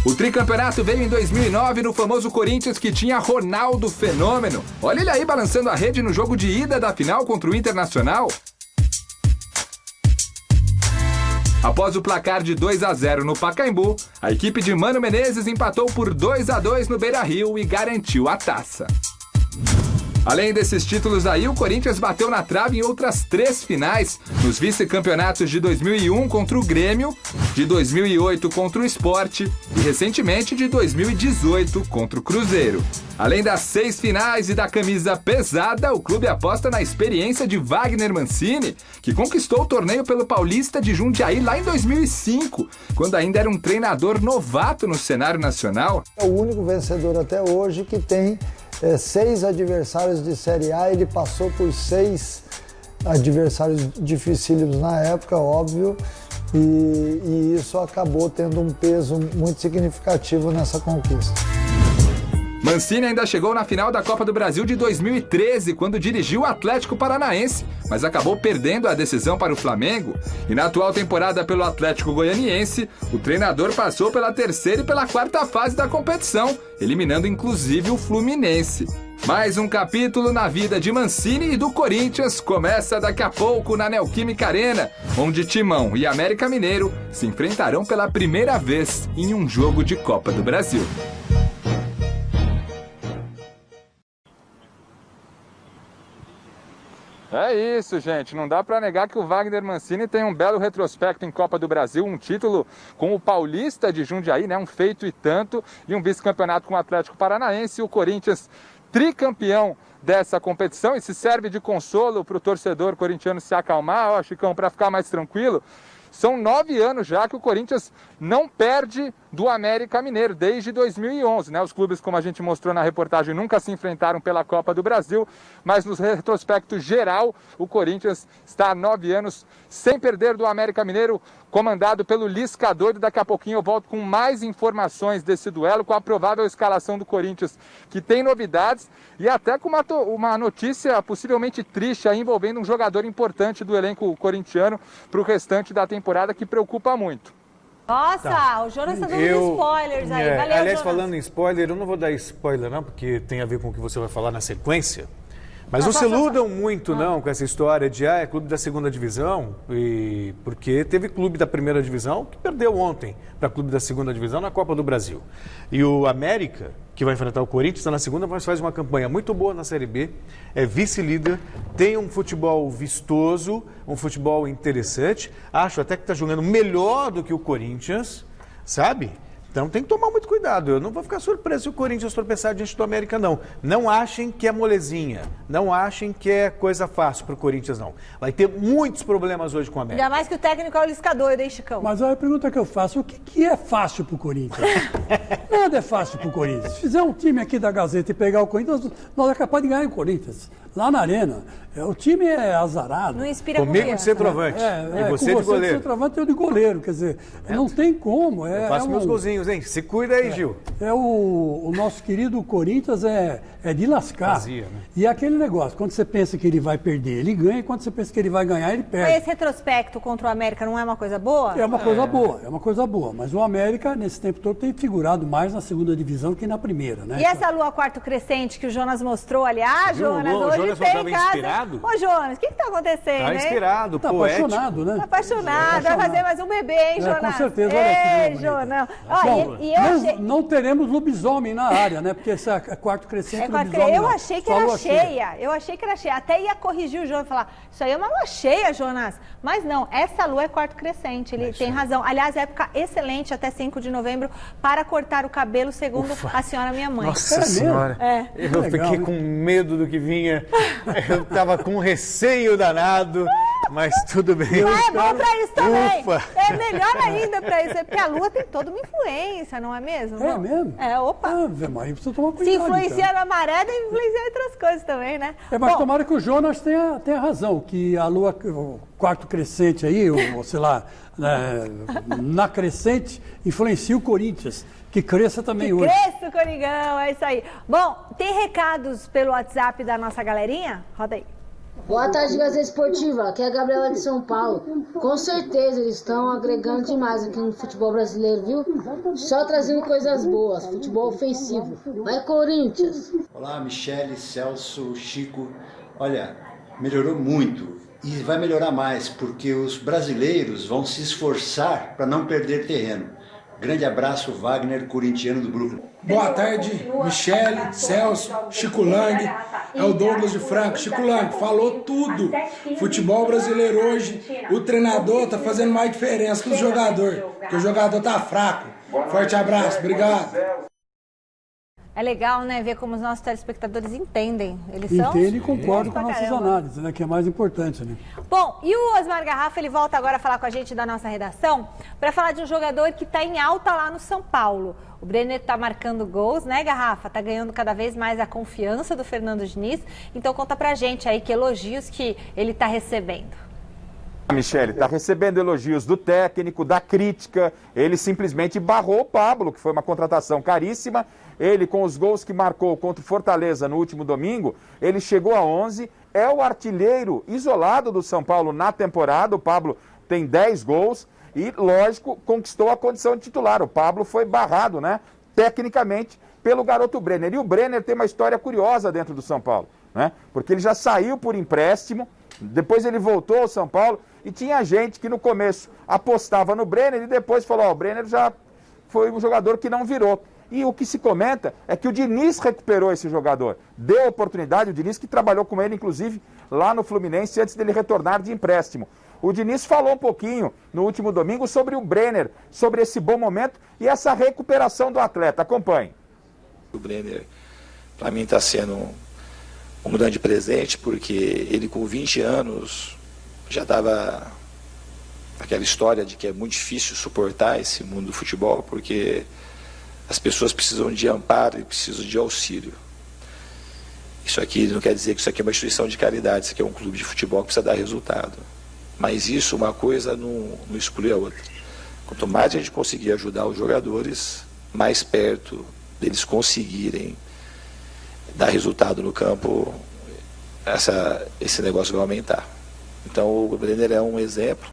O tricampeonato veio em 2009 no famoso Corinthians, que tinha Ronaldo Fenômeno. Olha ele aí balançando a rede no jogo de ida da final contra o Internacional. Após o placar de 2-0 no Pacaembu, a equipe de Mano Menezes empatou por 2-2 no Beira-Rio e garantiu a taça. Além desses títulos aí, o Corinthians bateu na trave em outras 3 finais, nos vice-campeonatos de 2001 contra o Grêmio, de 2008 contra o Sport e, recentemente, de 2018 contra o Cruzeiro. Além das 6 finais e da camisa pesada, o clube aposta na experiência de Wagner Mancini, que conquistou o torneio pelo Paulista de Jundiaí lá em 2005, quando ainda era um treinador novato no cenário nacional. É o único vencedor até hoje que tem 6 adversários de Série A. Ele passou por 6 adversários dificílimos na época, óbvio, e isso acabou tendo um peso muito significativo nessa conquista. Mancini ainda chegou na final da Copa do Brasil de 2013, quando dirigiu o Atlético Paranaense, mas acabou perdendo a decisão para o Flamengo. E na atual temporada pelo Atlético Goianiense, o treinador passou pela 3ª e pela 4ª fase da competição, eliminando inclusive o Fluminense. Mais um capítulo na vida de Mancini e do Corinthians começa daqui a pouco na Neoquímica Arena, onde Timão e América Mineiro se enfrentarão pela primeira vez em um jogo de Copa do Brasil. É isso, gente. Não dá para negar que o Wagner Mancini tem um belo retrospecto em Copa do Brasil, um título com o Paulista de Jundiaí, né? Um feito e tanto, e um vice-campeonato com o Atlético Paranaense. O Corinthians tricampeão dessa competição, e se serve de consolo para o torcedor corintiano se acalmar, ó, Chicão, para ficar mais tranquilo. São 9 anos já que o Corinthians não perde do América Mineiro, desde 2011, né? Os clubes, como a gente mostrou na reportagem, nunca se enfrentaram pela Copa do Brasil, mas no retrospecto geral, o Corinthians está há 9 anos sem perder do América Mineiro, comandado pelo Lisca Doido. Daqui a pouquinho eu volto com mais informações desse duelo, com a provável escalação do Corinthians, que tem novidades, e até com uma notícia possivelmente triste aí, envolvendo um jogador importante do elenco corintiano para o restante da temporada, que preocupa muito. Nossa, o Jonas está dando spoilers aí. Valeu, aliás, Jonas. falando em spoiler, eu não vou dar spoiler não, porque tem a ver com o que você vai falar na sequência. Mas não se iludam muito não com essa história de é clube da 2ª divisão, porque teve clube da 1ª divisão que perdeu ontem para clube da 2ª divisão na Copa do Brasil. E o América, que vai enfrentar o Corinthians, está na 2ª, mas faz uma campanha muito boa na Série B, é vice-líder, tem um futebol vistoso, um futebol interessante, acho até que está jogando melhor do que o Corinthians, sabe? Então tem que tomar muito cuidado. Eu não vou ficar surpreso se o Corinthians tropeçar diante do América, não. Não achem que é molezinha. Não achem que é coisa fácil para o Corinthians, não. Vai ter muitos problemas hoje com o América. Ainda mais que o técnico é o Lisca doido, hein, Chicão? Mas a pergunta que eu faço, o que é fácil para o Corinthians? Nada é fácil para o Corinthians. Se fizer um time aqui da Gazeta e pegar o Corinthians, nós é capaz de ganhar o Corinthians. Lá na Arena. O time é azarado. Não inspira comigo confiança. de centroavante. E você de goleiro. De centroavante e eu de goleiro. Quer dizer, não tem como. Eu faço meus golzinhos, hein? Se cuida aí, Gil. O nosso querido Corinthians é de lascar. Fazia, né? E é aquele negócio, quando você pensa que ele vai perder, ele ganha. E quando você pensa que ele vai ganhar, ele perde. Mas esse retrospecto contra o América não é uma coisa boa? É uma coisa boa, é uma coisa boa. Mas o América, nesse tempo todo, tem figurado mais na segunda divisão que na primeira, né? E essa lua quarto crescente que o Jonas mostrou ali? Ah, Jonas, hoje Jonas tem tava em casa. inspirado? Ô, Jonas, o que tá acontecendo, Tá hein? inspirado, Tá poético. apaixonado, né? Tá apaixonado, vai fazer mais um bebê, hein, Jonas? Com certeza, olha que Ei, bonita. Jonas. Bom, E eu achei... não teremos lobisomem na área, né? Porque esse é quarto crescente, lobisomem Eu não. achei que Só era lua cheia. Eu achei que era cheia. Até ia corrigir o Jonas e falar, isso aí é uma lua cheia, Jonas. Mas não, essa lua é quarto crescente. Ele tem razão. Aliás, época excelente até 5 de novembro para cortar o cabelo, segundo a senhora minha mãe. Nossa Senhora. Eu Legal, fiquei hein? com medo do que vinha. Eu tava com receio danado, mas tudo bem. Ah, é bom pra isso também. Ufa. É melhor ainda pra isso. É porque a lua tem toda uma influência, não é mesmo? É mesmo? É, opa. Mas precisa tomar cuidado. Se influencia então. na maré, deve influenciar em outras coisas também, né? Mas Bom, tomara que o Jonas tenha razão, que a lua, o quarto crescente aí, ou sei lá, na crescente, influencia o Corinthians, que cresça também que hoje. cresça, Coringão, é isso aí. Bom, tem recados pelo WhatsApp da nossa galerinha? Roda aí. Boa tarde, Gazeta Esportiva. Aqui é a Gabriela de São Paulo. Com certeza eles estão agregando demais aqui no futebol brasileiro, viu? Só trazendo coisas boas, futebol ofensivo. Vai, Corinthians! Olá, Michele, Celso, Chico. Olha, melhorou muito e vai melhorar mais, porque os brasileiros vão se esforçar para não perder terreno. Grande abraço, Wagner, corintiano do Brooklyn. Boa tarde, Michele, Celso, Chico Lang, é o Douglas de Franco. Chico Lang, falou tudo. Futebol brasileiro hoje, o treinador tá fazendo mais diferença que o jogador, porque o jogador tá fraco. Forte abraço, obrigado. É legal, né, ver como os nossos telespectadores entendem. Eles Entende e são concordam com pra nossas caramba. análises, né? Que é mais importante, né? Bom, e o Osmar Garrafa, ele volta agora a falar com a gente da nossa redação para falar de um jogador que está em alta lá no São Paulo. O Brenner está marcando gols, né, Garrafa? Está ganhando cada vez mais a confiança do Fernando Diniz. Então conta pra gente aí que elogios que ele está recebendo. Michele, está recebendo elogios do técnico, da crítica. Ele simplesmente barrou o Pablo, que foi uma contratação caríssima. Ele, com os gols que marcou contra o Fortaleza no último domingo, ele chegou a 11. É o artilheiro isolado do São Paulo na temporada. O Pablo tem 10 gols e, lógico, conquistou a condição de titular. O Pablo foi barrado, né, tecnicamente, pelo garoto Brenner. E o Brenner tem uma história curiosa dentro do São Paulo, né? Porque ele já saiu por empréstimo, depois ele voltou ao São Paulo e tinha gente que no começo apostava no Brenner e depois falou, ó, o Brenner já foi um jogador que não virou. E o que se comenta é que o Diniz recuperou esse jogador, deu oportunidade, o Diniz que trabalhou com ele, inclusive, lá no Fluminense, antes dele retornar de empréstimo. O Diniz falou um pouquinho no último domingo sobre o Brenner, sobre esse bom momento e essa recuperação do atleta. Acompanhe. O Brenner, para mim, está sendo um grande presente, porque ele com 20 anos já dava aquela história de que é muito difícil suportar esse mundo do futebol, porque as pessoas precisam de amparo e precisam de auxílio. Isso aqui não quer dizer que isso aqui é uma instituição de caridade, isso aqui é um clube de futebol que precisa dar resultado. Mas isso, uma coisa não exclui a outra. Quanto mais a gente conseguir ajudar os jogadores, mais perto deles conseguirem dar resultado no campo, esse negócio vai aumentar. Então o Brenner é um exemplo.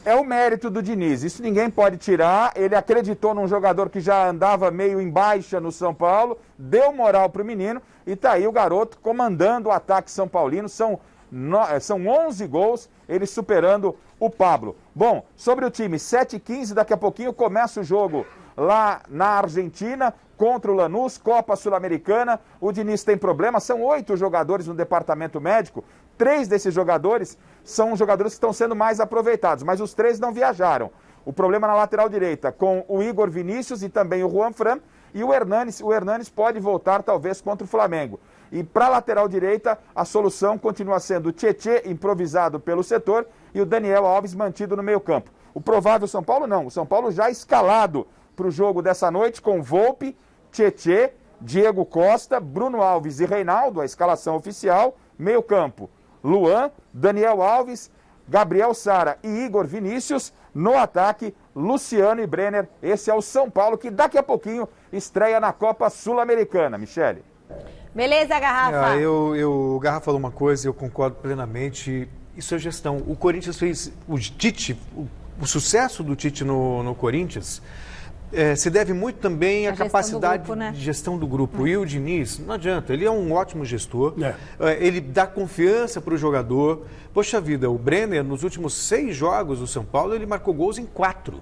É o mérito do Diniz, isso ninguém pode tirar. Ele acreditou num jogador que já andava meio em baixa no São Paulo, deu moral para o menino e tá aí o garoto comandando o ataque são paulino. São 11 gols, ele superando o Pablo. Bom, sobre o time, 7h15, daqui a pouquinho começa o jogo lá na Argentina contra o Lanús, Copa Sul-Americana. O Diniz tem problema, são 8 jogadores no departamento médico. 3 desses jogadores são jogadores que estão sendo mais aproveitados, mas os 3 não viajaram. O problema na lateral direita, com o Igor Vinícius e também o Juan Fran, e o Hernanes pode voltar talvez contra o Flamengo. E para a lateral direita, a solução continua sendo o Tietê, improvisado pelo setor, e o Daniel Alves mantido no meio campo. O provável São Paulo não, o São Paulo já escalado para o jogo dessa noite com Volpi, Tietê, Diego Costa, Bruno Alves e Reinaldo, a escalação oficial, meio campo, Luan, Daniel Alves, Gabriel Sara e Igor Vinícius, no ataque, Luciano e Brenner. Esse é o São Paulo que daqui a pouquinho estreia na Copa Sul-Americana, Michele. Beleza, Garrafa? O Garrafa falou uma coisa e eu concordo plenamente, isso é gestão. O Corinthians fez, o sucesso do Tite no Corinthians se deve muito também à capacidade de gestão do grupo. E o Diniz, não adianta, ele é um ótimo gestor, ele dá confiança para o jogador. Poxa vida, o Brenner, nos últimos 6 jogos do São Paulo, ele marcou gols em 4.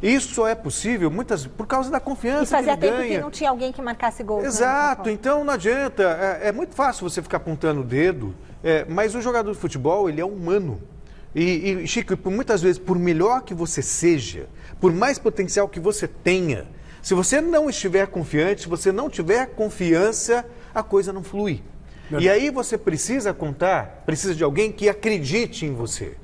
Isso só é possível por causa da confiança que ele ganha. E fazia tempo que não tinha alguém que marcasse gols. Exato, então não adianta. É muito fácil você ficar apontando o dedo, mas o jogador de futebol, ele é humano. E Chico, muitas vezes, por melhor que você seja, por mais potencial que você tenha, se você não estiver confiante, se você não tiver confiança, a coisa não flui. E aí você precisa de alguém que acredite em você.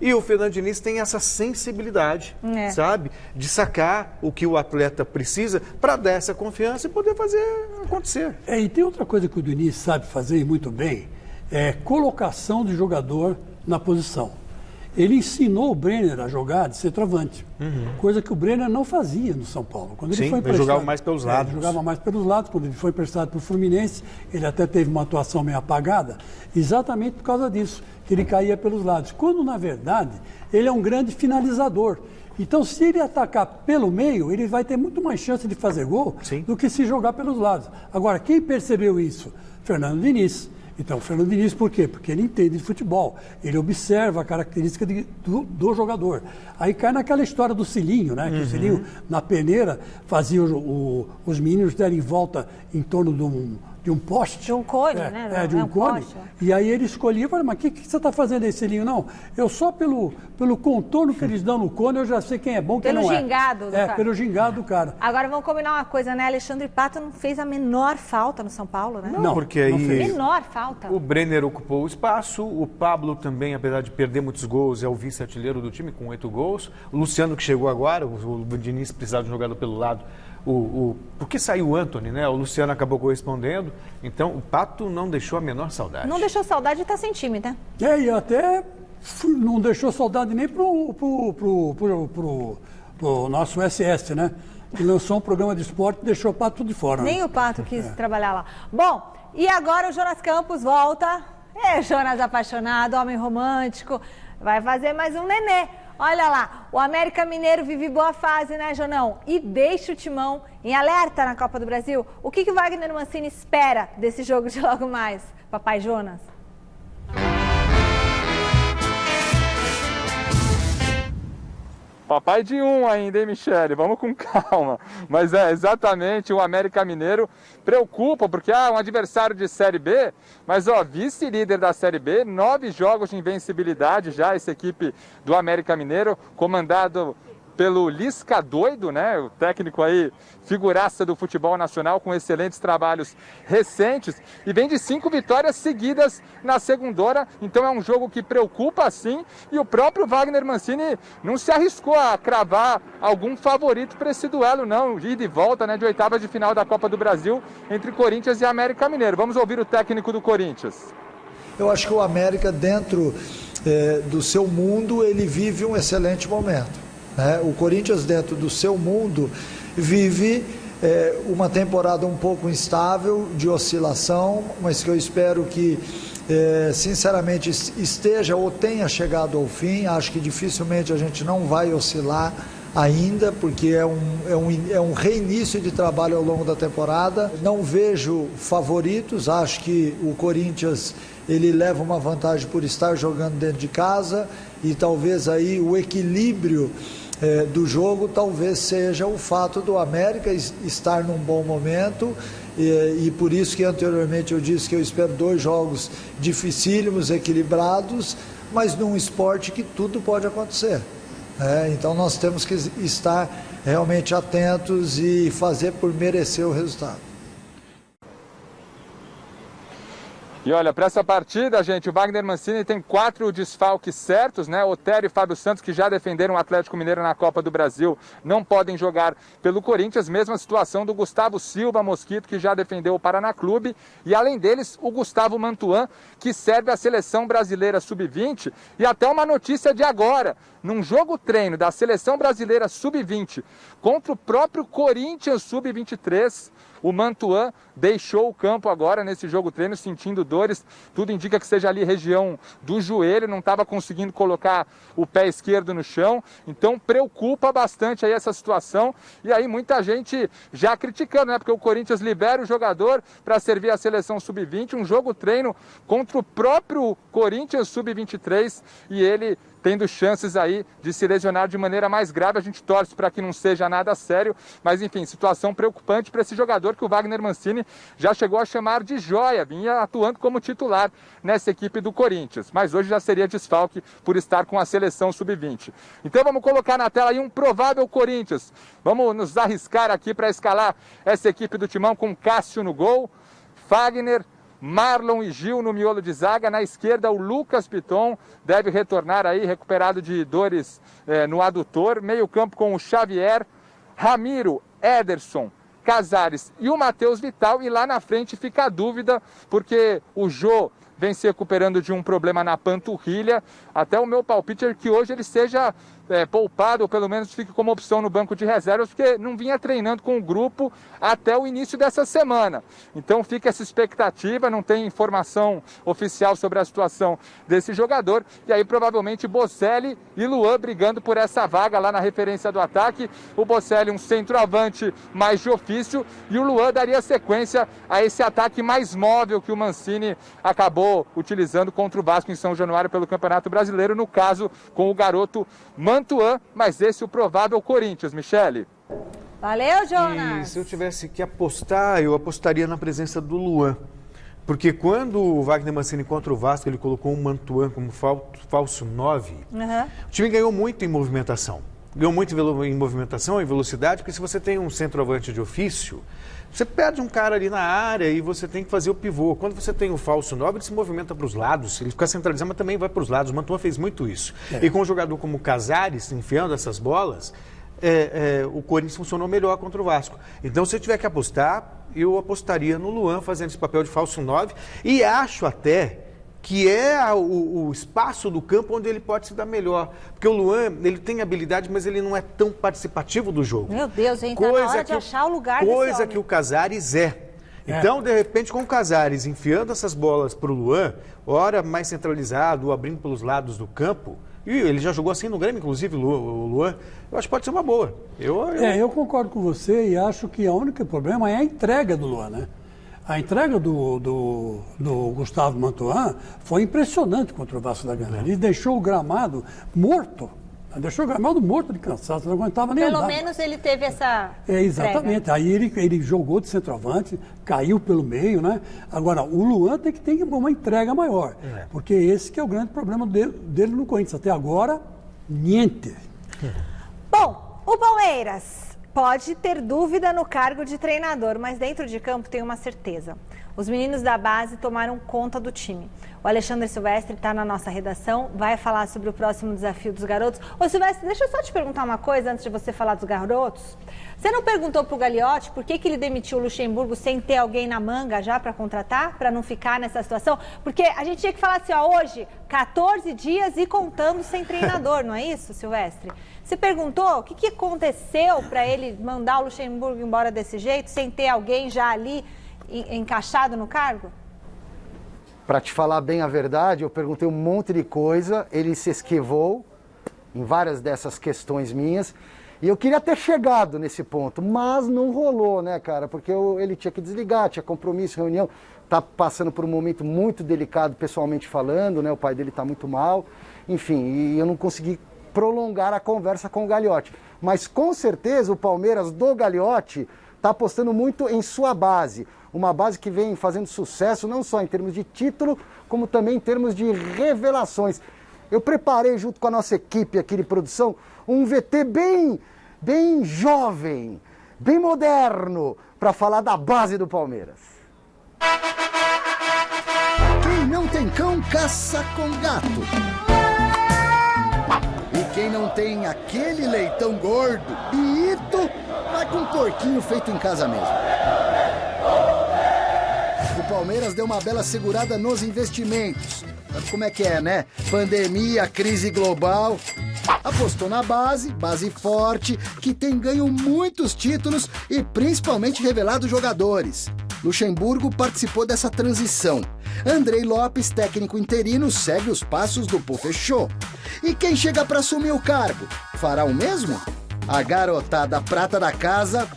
E o Fernando Diniz tem essa sensibilidade, sabe? De sacar o que o atleta precisa para dar essa confiança e poder fazer acontecer. E tem outra coisa que o Diniz sabe fazer muito bem, é colocação de jogador na posição. Ele ensinou o Brenner a jogar de centroavante, coisa que o Brenner não fazia no São Paulo. Quando ele foi emprestado, jogava mais pelos lados. Ele jogava mais pelos lados. Quando ele foi emprestado para o Fluminense, ele até teve uma atuação meio apagada, exatamente por causa disso, que ele caía pelos lados. Quando, na verdade, ele é um grande finalizador. Então, se ele atacar pelo meio, ele vai ter muito mais chance de fazer gol do que se jogar pelos lados. Agora, quem percebeu isso? Fernando Diniz. Então, o Fernando Diniz, por quê? Porque ele entende de futebol, ele observa a característica do jogador. Aí cai naquela história do Cilinho, né? Que o Cilinho, na peneira, fazia os meninos derem volta em torno de um poste. De um cone, né? De um cone. Poste. E aí ele escolhia e falava, mas o que você está fazendo aí, Cilinho? Não, eu só pelo contorno que eles dão no cone, eu já sei quem é bom, quem não é. Pelo gingado do cara. Pelo gingado do cara. Agora vamos combinar uma coisa, né? Alexandre Pato não fez a menor falta no São Paulo, né? Não, porque aí... Menor falta. O Brenner ocupou o espaço, o Pablo também, apesar de perder muitos gols, é o vice-artilheiro do time com 8 gols. O Luciano, que chegou agora, o Diniz precisava de um jogador pelo lado. Porque saiu o Antony, né? O Luciano acabou correspondendo. Então, o Pato não deixou a menor saudade. Não deixou saudade e tá sem time, né? E até não deixou saudade nem pro nosso SS, né? Que lançou um programa de esporte e deixou o Pato tudo de fora. Nem o Pato quis trabalhar lá. Bom, e agora o Jonas Campos volta. Jonas apaixonado, homem romântico. Vai fazer mais um nenê. Olha lá, o América Mineiro vive boa fase, né, Jonão? E deixa o Timão em alerta na Copa do Brasil. O que o Wagner Mancini espera desse jogo de logo mais, papai Jonas? Papai de um ainda, hein, Michele? Vamos com calma. Mas exatamente, o América Mineiro preocupa, porque um adversário de Série B, mas vice-líder da Série B, 9 jogos de invencibilidade já, essa equipe do América Mineiro, comandado pelo Lisca Doido, né? O técnico aí, figuraça do futebol nacional, com excelentes trabalhos recentes, e vem de 5 vitórias seguidas na segundona, então é um jogo que preocupa sim, e o próprio Wagner Mancini não se arriscou a cravar algum favorito para esse duelo não, ida e volta, né, de oitavas de final da Copa do Brasil entre Corinthians e América Mineiro. Vamos ouvir o técnico do Corinthians. Eu acho que o América, dentro do seu mundo, ele vive um excelente momento. O Corinthians, dentro do seu mundo, vive uma temporada um pouco instável, de oscilação, mas que eu espero que, sinceramente, esteja ou tenha chegado ao fim. Acho que dificilmente a gente não vai oscilar ainda, porque é um reinício de trabalho ao longo da temporada. Não vejo favoritos, acho que o Corinthians ele leva uma vantagem por estar jogando dentro de casa, e talvez aí o equilíbrio do jogo talvez seja o fato do América estar num bom momento, e por isso que anteriormente eu disse que eu espero 2 jogos dificílimos, equilibrados, mas num esporte que tudo pode acontecer. Então nós temos que estar realmente atentos e fazer por merecer o resultado. E olha, para essa partida, gente, o Wagner Mancini tem 4 desfalques certos, né? Otério e Fábio Santos, que já defenderam o Atlético Mineiro na Copa do Brasil, não podem jogar pelo Corinthians. Mesma situação do Gustavo Silva Mosquito, que já defendeu o Paraná Clube. E além deles, o Gustavo Mantuan, que serve a Seleção Brasileira Sub-20. E até uma notícia de agora, num jogo treino da Seleção Brasileira Sub-20 contra o próprio Corinthians Sub-23, o Mantuan deixou o campo agora nesse jogo treino sentindo dores, tudo indica que seja ali região do joelho, não estava conseguindo colocar o pé esquerdo no chão, então preocupa bastante aí essa situação, e aí muita gente já criticando, né, porque o Corinthians libera o jogador para servir a Seleção Sub-20, um jogo treino contra o próprio Corinthians Sub-23, e ele tendo chances aí de se lesionar de maneira mais grave. A gente torce para que não seja nada sério, mas enfim, situação preocupante para esse jogador que o Wagner Mancini já chegou a chamar de joia, vinha atuando como titular nessa equipe do Corinthians, mas hoje já seria desfalque por estar com a Seleção Sub-20. Então vamos colocar na tela aí um provável Corinthians, vamos nos arriscar aqui para escalar essa equipe do Timão com Cássio no gol, Fagner, Marlon e Gil no miolo de zaga. Na esquerda, o Lucas Piton deve retornar aí, recuperado de dores no adutor. Meio campo com o Xavier, Ramiro, Ederson, Casares e o Matheus Vital. E lá na frente fica a dúvida, porque o Jô vem se recuperando de um problema na panturrilha. Até o meu palpite é que hoje ele seja poupado, ou pelo menos fique como opção no banco de reservas, porque não vinha treinando com o grupo até o início dessa semana. Então fica essa expectativa, não tem informação oficial sobre a situação desse jogador, e aí provavelmente Bocelli e Luan brigando por essa vaga lá na referência do ataque. O Bocelli um centroavante mais de ofício, e o Luan daria sequência a esse ataque mais móvel que o Mancini acabou utilizando contra o Vasco em São Januário pelo Campeonato Brasileiro, no caso com o garoto Mantuan, mas esse é o provável Corinthians, Michele. Valeu, Jonas! E se eu tivesse que apostar, eu apostaria na presença do Luan. Porque quando o Wagner Mancini contra o Vasco, ele colocou um Mantuan como falso 9, o time ganhou muito em movimentação. Ganhou muito em movimentação, em velocidade, porque se você tem um centroavante de ofício, você perde um cara ali na área e você tem que fazer o pivô. Quando você tem o falso 9, ele se movimenta para os lados, ele fica centralizado, mas também vai para os lados. O Mantuan fez muito isso. E com um jogador como Casares, enfiando essas bolas, o Corinthians funcionou melhor contra o Vasco. Então, se eu tiver que apostar, eu apostaria no Luan fazendo esse papel de falso 9, e acho até que é o espaço do campo onde ele pode se dar melhor. Porque o Luan, ele tem habilidade, mas ele não é tão participativo do jogo. Meu Deus, hein? Tá na hora de achar o lugar desse homem. Coisa que o Casares é. Então, de repente, com o Casares enfiando essas bolas para o Luan, ora mais centralizado, abrindo pelos lados do campo, e ele já jogou assim no Grêmio, inclusive, o Luan, eu acho que pode ser uma boa. Eu concordo com você e acho que o único problema é a entrega do Luan, né? A entrega do Gustavo Mantuan foi impressionante contra o Vasco da Gama. Ele deixou o gramado morto. Deixou o gramado morto de cansaço, não aguentava nem andar. Pelo menos ele teve essa exatamente. entrega. Aí ele jogou de centroavante, caiu pelo meio, né? Agora, o Luan tem que ter uma entrega maior. Porque esse que é o grande problema dele no Corinthians. Até agora, niente. Bom, o Palmeiras pode ter dúvida no cargo de treinador, mas dentro de campo tem uma certeza. Os meninos da base tomaram conta do time. O Alexandre Silvestre está na nossa redação, vai falar sobre o próximo desafio dos garotos. Ô Silvestre, deixa eu só te perguntar uma coisa antes de você falar dos garotos. Você não perguntou para o Gagliotti por que ele demitiu o Luxemburgo sem ter alguém na manga já para contratar, para não ficar nessa situação? Porque a gente tinha que falar assim, ó, hoje, 14 dias e contando sem treinador, não é isso, Silvestre? Você perguntou o que aconteceu para ele mandar o Luxemburgo embora desse jeito, sem ter alguém já ali encaixado no cargo? Para te falar bem a verdade, eu perguntei um monte de coisa, ele se esquivou em várias dessas questões minhas, e eu queria ter chegado nesse ponto, mas não rolou, né, cara? Porque ele tinha que desligar, tinha compromisso, reunião, tá passando por um momento muito delicado pessoalmente falando, né? O pai dele tá muito mal, enfim, e eu não consegui prolongar a conversa com o Gagliotti. Mas com certeza o Palmeiras do Gagliotti está apostando muito em sua base. Uma base que vem fazendo sucesso não só em termos de título, como também em termos de revelações. Eu preparei junto com a nossa equipe aqui de produção um VT bem jovem, bem moderno, para falar da base do Palmeiras. Quem não tem cão, caça com gato. E quem não tem aquele leitão gordo, biito, vai com um porquinho feito em casa mesmo. O Palmeiras deu uma bela segurada nos investimentos. Sabe como é que é, né? Pandemia, crise global. Apostou na base forte, que tem ganho muitos títulos e principalmente revelado jogadores. Luxemburgo participou dessa transição. Andrei Lopes, técnico interino, segue os passos do Pofechô. E quem chega para assumir o cargo? Fará o mesmo? A garotada prata da casa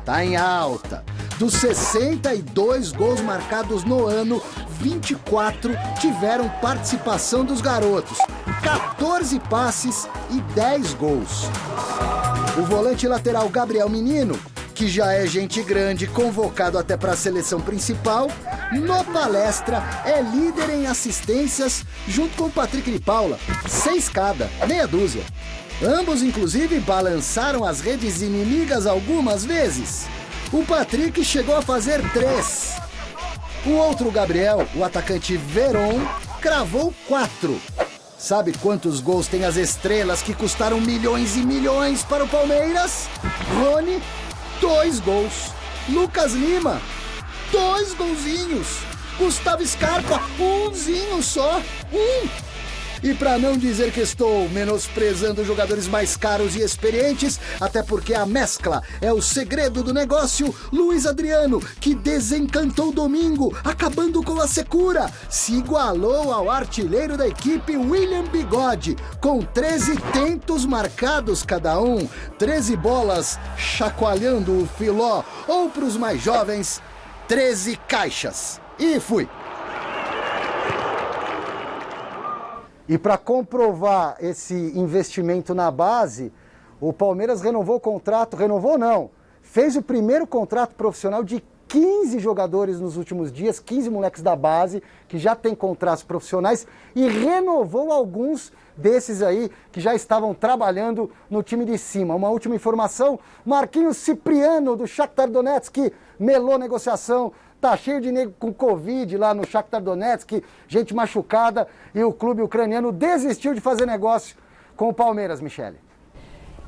tá em alta. Dos 62 gols marcados no ano, 24 tiveram participação dos garotos, 14 passes e 10 gols. O volante lateral Gabriel Menino, que já é gente grande, convocado até para a seleção principal, no Palestra é líder em assistências junto com o Patrick de Paula, 6 cada, meia dúzia. Ambos, inclusive, balançaram as redes inimigas algumas vezes. O Patrick chegou a fazer 3. O outro Gabriel, o atacante Veron, cravou 4. Sabe quantos gols tem as estrelas que custaram milhões e milhões para o Palmeiras? Rony, 2 gols. Lucas Lima, 2 golzinhos. Gustavo Scarpa, 1zinho só. 1. E para não dizer que estou menosprezando jogadores mais caros e experientes, até porque a mescla é o segredo do negócio, Luiz Adriano, que desencantou domingo, acabando com a secura, se igualou ao artilheiro da equipe William Bigode, com 13 tentos marcados cada um, 13 bolas chacoalhando o filó, ou para os mais jovens, 13 caixas. E fui! E para comprovar esse investimento na base, o Palmeiras renovou o contrato, renovou não, fez o primeiro contrato profissional de 15 jogadores nos últimos dias, 15 moleques da base, que já têm contratos profissionais, e renovou alguns desses aí que já estavam trabalhando no time de cima. Uma última informação, Marquinhos Cipriano, do Shakhtar Donetsk, melou negociação. Tá cheio de nego com Covid lá no Shakhtar Donetsk, gente machucada, e o clube ucraniano desistiu de fazer negócio com o Palmeiras, Michele.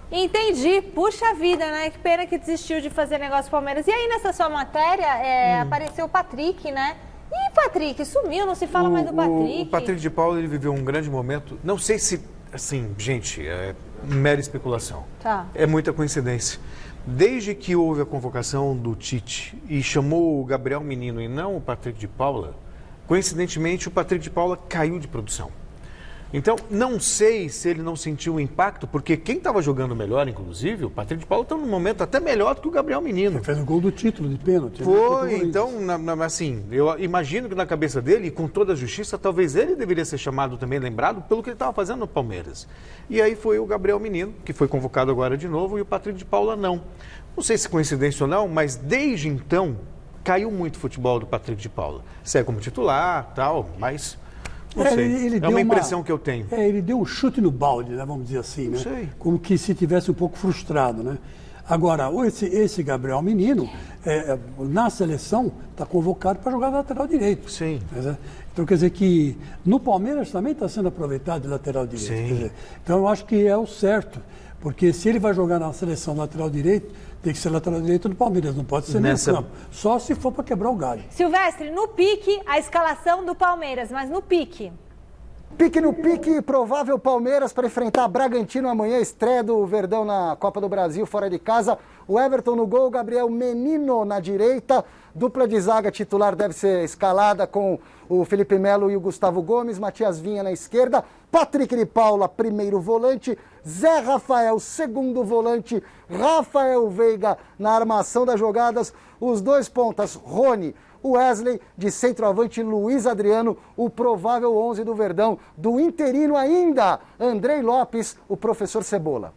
Entendi. Puxa vida, né? Que pena que desistiu de fazer negócio com o Palmeiras. E aí, nessa sua matéria, apareceu o Patrick, né? E Patrick sumiu, não se fala mais do Patrick. O Patrick de Paula, ele viveu um grande momento. Não sei se, assim, gente, é mera especulação. Tá. É muita coincidência. Desde que houve a convocação do Tite e chamou o Gabriel Menino e não o Patrick de Paula, coincidentemente o Patrick de Paula caiu de produção. Então, não sei se ele não sentiu o impacto, porque quem estava jogando melhor, inclusive, o Patrick de Paula está num momento até melhor do que o Gabriel Menino. Ele fez o gol do título de pênalti. Foi, então, assim, eu imagino que na cabeça dele, com toda a justiça, talvez ele deveria ser chamado também, lembrado, pelo que ele estava fazendo no Palmeiras. E aí foi o Gabriel Menino, que foi convocado agora de novo, e o Patrick de Paula não. Não sei se coincidência ou não, mas desde então, caiu muito o futebol do Patrick de Paula. Segue como titular, tal, mas... Não sei. Ele é uma impressão que eu tenho. Ele deu um chute no balde, né, vamos dizer assim, né? Sei. Como que se tivesse um pouco frustrado, né? Agora, esse Gabriel Menino, na seleção, está convocado para jogar lateral direito. Sim. Então, quer dizer que no Palmeiras também está sendo aproveitado de lateral direito. Sim. Quer dizer, então, eu acho que é o certo. Porque se ele vai jogar na seleção lateral direito, tem que ser lateral direito do Palmeiras, não pode ser meio campo. Só se for para quebrar o galho. Silvestre, no pique, a escalação do Palmeiras, mas no pique. Pique no pique, provável Palmeiras para enfrentar Bragantino amanhã, estreia do Verdão na Copa do Brasil, fora de casa. O Everton no gol, Gabriel Menino na direita. Dupla de zaga titular deve ser escalada com o Felipe Melo e o Gustavo Gomes. Matias Vinha na esquerda. Patrick de Paula, primeiro volante. Zé Rafael, segundo volante. Rafael Veiga na armação das jogadas. Os dois pontas, Rony, Wesley, de centroavante Luiz Adriano, o provável 11 do Verdão, do interino ainda, Andrei Lopes, o professor Cebola.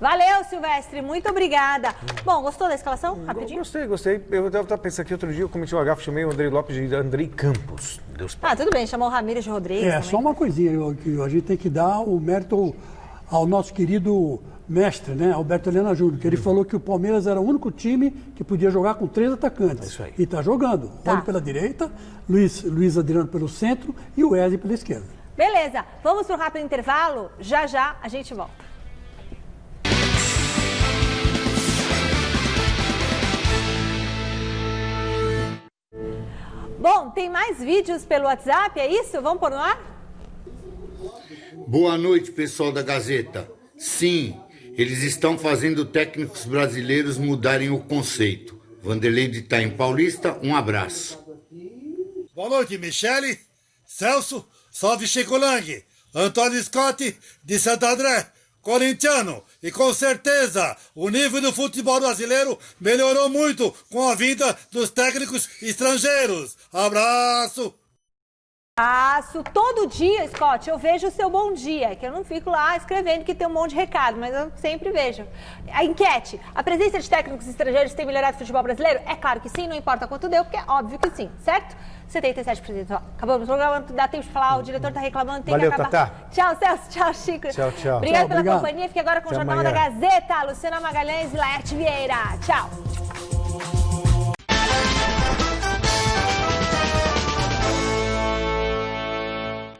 Valeu, Silvestre, muito obrigada. Bom, gostou da escalação? Rapidinho? Gostei. Eu estava pensando que outro dia eu cometi um gafe, chamei o Andrei Lopes de Andrei Campos. Deus pai. Tudo bem, chamou o Ramírez de Rodrigues. também. Só uma coisinha, que a gente tem que dar o mérito ao nosso querido mestre, né, Alberto Helena Júnior, que ele falou que o Palmeiras era o único time que podia jogar com 3 atacantes. Isso aí. E está jogando. Rony pela direita, Luiz Adriano pelo centro e o Wesley pela esquerda. Beleza, vamos para um rápido intervalo. Já a gente volta. Bom, tem mais vídeos pelo WhatsApp, é isso? Vamos pôr no ar? Boa noite, pessoal da Gazeta. Sim, eles estão fazendo técnicos brasileiros mudarem o conceito. Vanderlei de Itaim Paulista, um abraço. Boa noite, Michele, Celso, salve Chico Lang, Antônio Scott, de Santo André, corintiano. E com certeza, o nível do futebol brasileiro melhorou muito com a vinda dos técnicos estrangeiros. Abraço! Todo dia, Scott, eu vejo o seu bom dia, que eu não fico lá escrevendo que tem um monte de recado, mas eu sempre vejo. A enquete, a presença de técnicos estrangeiros tem melhorado o futebol brasileiro? É claro que sim, não importa quanto deu, porque é óbvio que sim, certo? 77%. Ó, acabamos o programa, não dá tempo de falar, o diretor tá reclamando, tem Valeu, que acabar. Tatá. Tchau, Celso, tchau, Chico. Tchau. Obrigado pela companhia, fique agora com o Até Jornal amanhã. da Gazeta, Luciana Magalhães e Laerte Vieira. Tchau.